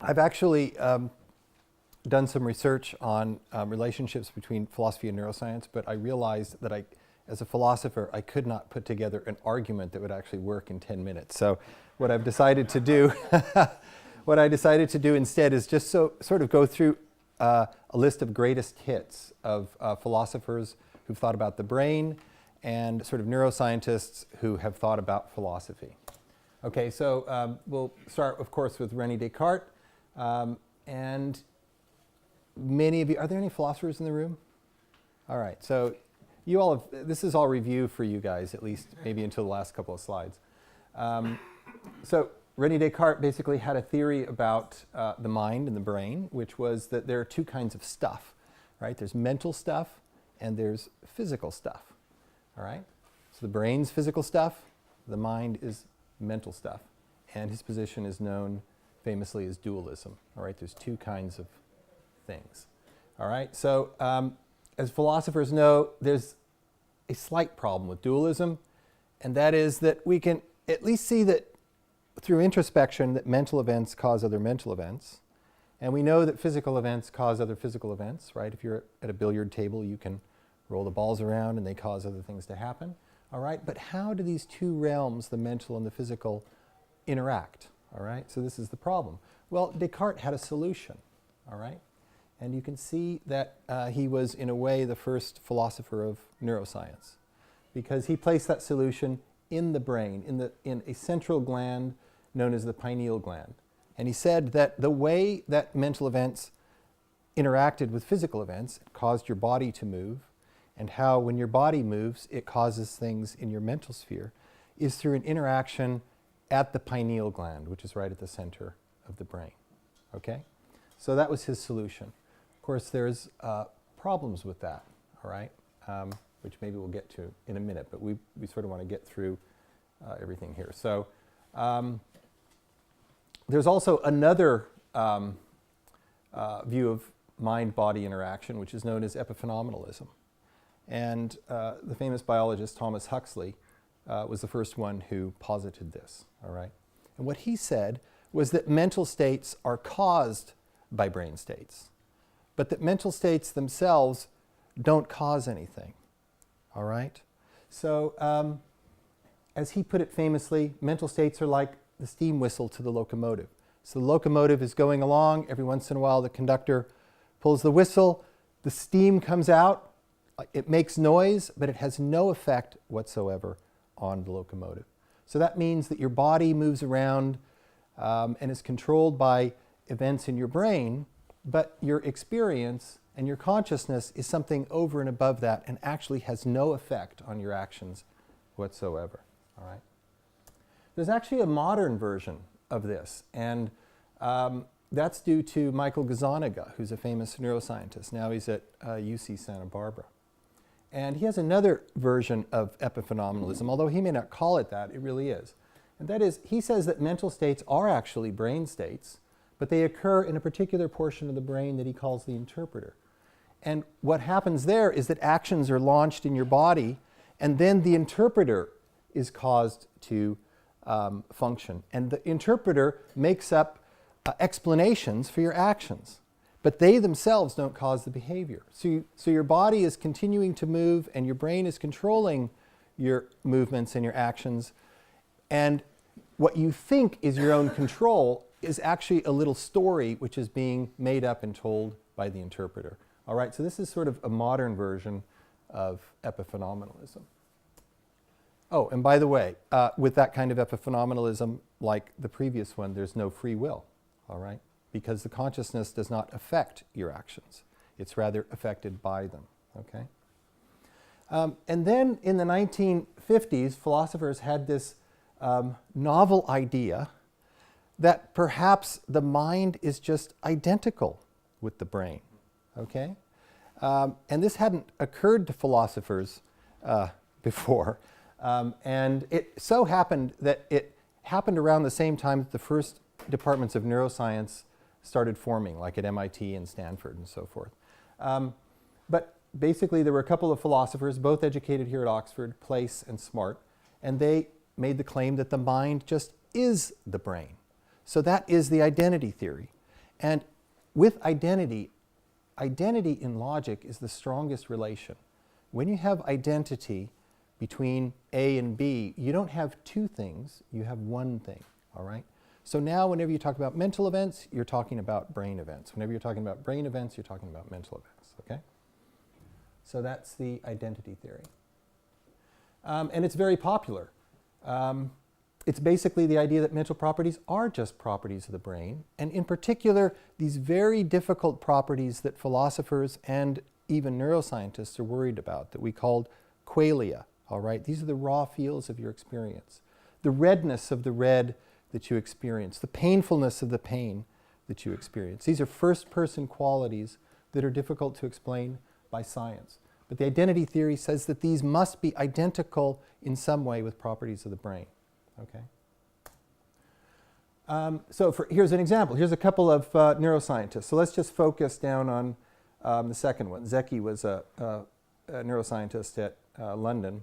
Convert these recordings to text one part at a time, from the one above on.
I've actually done some research on relationships between philosophy and neuroscience, but I realized that as a philosopher, I could not put together an argument that would actually work in 10 minutes. So what I've decided to do, what I decided to do instead is just sort of go through a list of greatest hits of philosophers who've thought about the brain and sort of neuroscientists who have thought about philosophy. Okay, so we'll start, of course, with René Descartes. And many of you, are there any philosophers in the room? All right, so you all have, this is all review for you guys, at least maybe until the last couple of slides. So René Descartes basically had a theory about the mind and the brain, which was that there are two kinds of stuff, right? There's mental stuff and there's physical stuff, all right? So the brain's physical stuff, the mind is mental stuff. And his position is known famously as dualism, all right? There's two kinds of things, all right? So as philosophers know, there's a slight problem with dualism, and that is that we can at least see that through introspection that mental events cause other mental events, and we know that physical events cause other physical events, right? If you're at a billiard table, you can roll the balls around and they cause other things to happen, all right? But how do these two realms, the mental and the physical, interact, all right? So this is the problem. Well, Descartes had a solution, all right? And you can see that he was, in a way, the first philosopher of neuroscience, because he placed that solution in the brain, in a central gland known as the pineal gland. And he said that the way that mental events interacted with physical events caused your body to move, and how when your body moves, it causes things in your mental sphere, is through an interaction at the pineal gland, which is right at the center of the brain, okay? So that was his solution. Of course, there's problems with that, all right, which maybe we'll get to in a minute, but we sort of want to get through everything here. So there's also another view of mind-body interaction, which is known as Epiphenomenalism. And the famous biologist Thomas Huxley was the first one who posited this, all right? And what he said was that mental states are caused by brain states, but that mental states themselves don't cause anything, all right? So as he put it famously, mental states are like the steam whistle to the locomotive. So the locomotive is going along. Every once in a while, the conductor pulls the whistle. The steam comes out. It makes noise, but it has no effect whatsoever on the locomotive. So that means that your body moves around and is controlled by events in your brain, but your experience and your consciousness is something over and above that and actually has no effect on your actions whatsoever, all right? There's actually a modern version of this, and that's due to Michael Gazzaniga, who's a famous neuroscientist. Now he's at UC Santa Barbara. And he has another version of epiphenomenalism, although he may not call it that, it really is. And that is, he says that mental states are actually brain states, but they occur in a particular portion of the brain that he calls the interpreter. And what happens there is that actions are launched in your body, and then the interpreter is caused to function. And the interpreter makes up explanations for your actions, but they themselves don't cause the behavior. So your body is continuing to move, and your brain is controlling your movements and your actions, and what you think is your own control is actually a little story which is being made up and told by the interpreter. All right, so this is sort of a modern version of epiphenomenalism. Oh, and by the way, with that kind of epiphenomenalism, like the previous one, there's no free will, all right? Because the consciousness does not affect your actions. It's rather affected by them, okay? And then in the 1950s, philosophers had this novel idea that perhaps the mind is just identical with the brain, okay? And this hadn't occurred to philosophers before. And it so happened that it happened around the same time that the first departments of neuroscience started forming, like at MIT and Stanford and so forth. But basically there were a couple of philosophers, both educated here at Oxford, Place and Smart, and they made the claim that the mind just is the brain. So that is the identity theory. And with identity, identity in logic is the strongest relation. When you have identity between A and B, you don't have two things, you have one thing, all right? So now whenever you talk about mental events, you're talking about brain events. Whenever you're talking about brain events, you're talking about mental events, okay? So that's the identity theory. And it's very popular. It's basically the idea that mental properties are just properties of the brain, and in particular, these very difficult properties that philosophers and even neuroscientists are worried about, that we called qualia, all right? These are the raw feels of your experience. The redness of the red that you experience, the painfulness of the pain that you experience. These are first-person qualities that are difficult to explain by science. But the identity theory says that these must be identical in some way with properties of the brain. Okay. Here's an example. Here's a couple of neuroscientists. So let's just focus down on the second one. Zeki was a neuroscientist at London.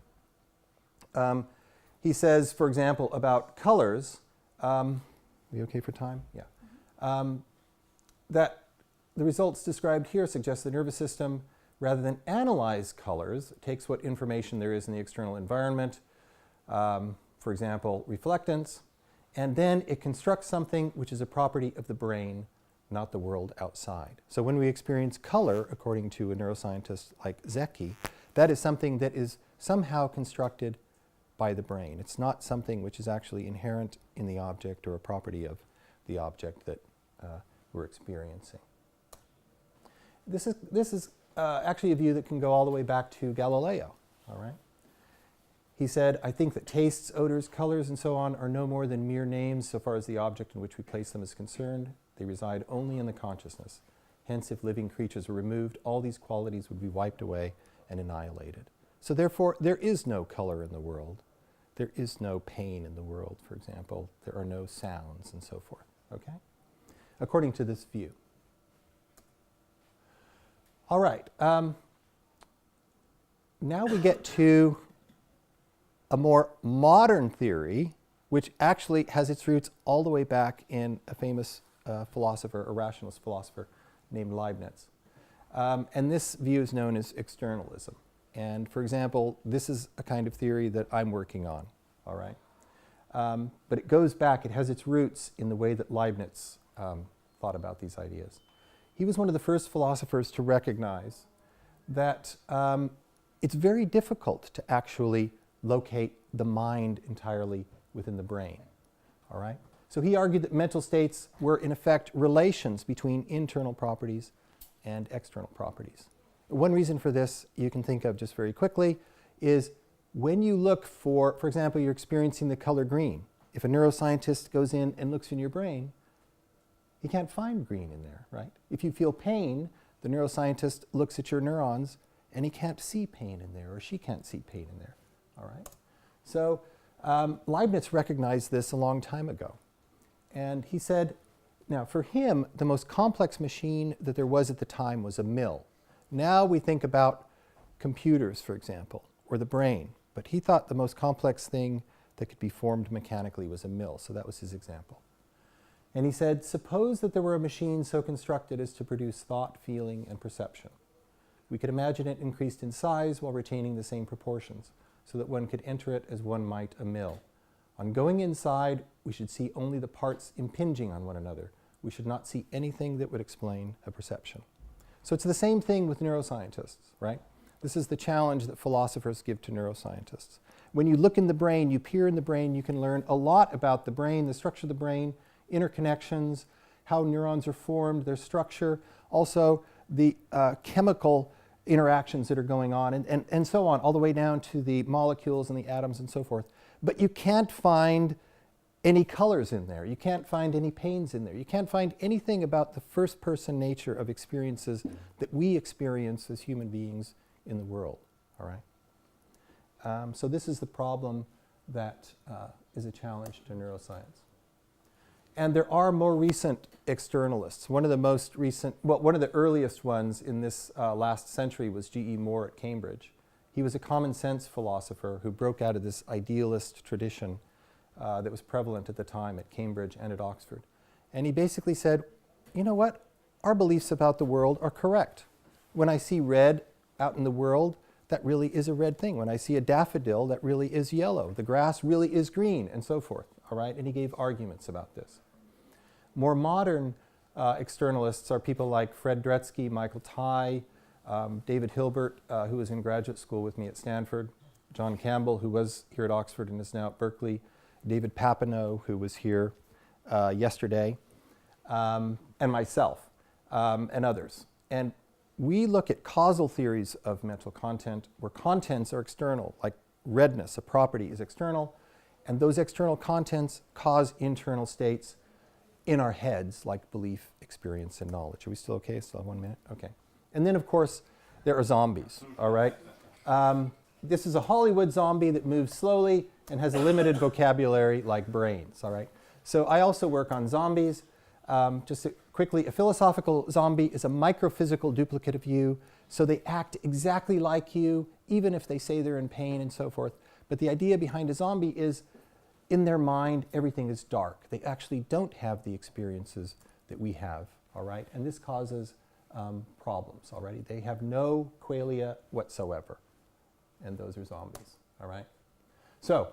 He says, for example, about colors, are we okay for time? Yeah. That the results described here suggest the nervous system, rather than analyze colors, takes what information there is in the external environment, for example, reflectance, and then it constructs something which is a property of the brain, not the world outside. So when we experience color, according to a neuroscientist like Zeki, that is something that is somehow constructed by the brain. It's not something which is actually inherent in the object or a property of the object that we're experiencing. This is actually a view that can go all the way back to Galileo, all right? He said, I think that tastes, odors, colors, and so on are no more than mere names so far as the object in which we place them is concerned. They reside only in the consciousness. Hence, if living creatures were removed, all these qualities would be wiped away and annihilated. So therefore, there is no color in the world. There is no pain in the world, for example. There are no sounds and so forth, okay? According to this view. All right. Now we get to a more modern theory, which actually has its roots all the way back in a famous philosopher, a rationalist philosopher named Leibniz. And this view is known as externalism. And for example, this is a kind of theory that I'm working on, all right? But it goes back, it has its roots in the way that Leibniz thought about these ideas. He was one of the first philosophers to recognize that it's very difficult to actually locate the mind entirely within the brain, all right? So he argued that mental states were in effect relations between internal properties and external properties. One reason for this you can think of just very quickly is when you look for example, you're experiencing the color green. If a neuroscientist goes in and looks in your brain, he can't find green in there, right? If you feel pain, the neuroscientist looks at your neurons and he can't see pain in there, or she can't see pain in there, all right? So Leibniz recognized this a long time ago. And he said, now for him, the most complex machine that there was at the time was a mill. Now we think about computers, for example, or the brain. But he thought the most complex thing that could be formed mechanically was a mill. So that was his example. And he said, suppose that there were a machine so constructed as to produce thought, feeling, and perception. We could imagine it increased in size while retaining the same proportions, so that one could enter it as one might a mill. On going inside, we should see only the parts impinging on one another. We should not see anything that would explain a perception. So it's the same thing with neuroscientists, right? This is the challenge that philosophers give to neuroscientists. When you look in the brain, you peer in the brain, you can learn a lot about the brain, the structure of the brain, interconnections, how neurons are formed, their structure, also the chemical interactions that are going on, and so on, all the way down to the molecules and the atoms and so forth. But you can't find any colors in there. You can't find any pains in there. You can't find anything about the first-person nature of experiences that we experience as human beings in the world, all right? So this is the problem that is a challenge to neuroscience. And there are more recent externalists. One of the most recent, well, one of the earliest ones in this last century was G.E. Moore at Cambridge. He was a common sense philosopher who broke out of this idealist tradition that was prevalent at the time at Cambridge and at Oxford. And he basically said, you know what? Our beliefs about the world are correct. When I see red out in the world, that really is a red thing. When I see a daffodil, that really is yellow. The grass really is green, and so forth. All right? And he gave arguments about this. More modern externalists are people like Fred Dretsky, Michael Tye, David Hilbert, who was in graduate school with me at Stanford, John Campbell, who was here at Oxford and is now at Berkeley, David Papineau, who was here yesterday, and myself, and others. And we look at causal theories of mental content where contents are external, like redness, a property is external, and those external contents cause internal states in our heads, like belief, experience, and knowledge. Are we still okay? Still have 1 minute? Okay. And then, of course, there are zombies, all right? This is a Hollywood zombie that moves slowly and has a limited vocabulary like brains, all right? So I also work on zombies. Just quickly, a philosophical zombie is a microphysical duplicate of you, so they act exactly like you, even if they say they're in pain and so forth. But the idea behind a zombie is, in their mind, everything is dark. They actually don't have the experiences that we have, all right? And this causes problems already. They have no qualia whatsoever, and those are zombies, all right? So,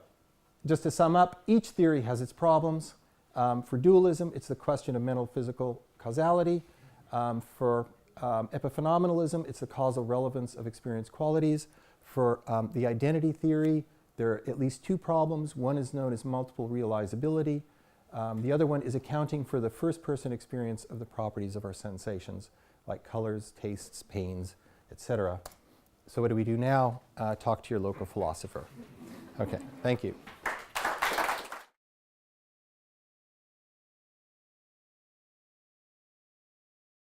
just to sum up, each theory has its problems. For dualism, it's the question of mental-physical causality. For epiphenomenalism, it's the causal relevance of experience qualities. For the identity theory, there are at least two problems. One is known as multiple realizability. The other one is accounting for the first-person experience of the properties of our sensations, like colors, tastes, pains, etc. So what do we do now? Talk to your local philosopher. Okay, thank you.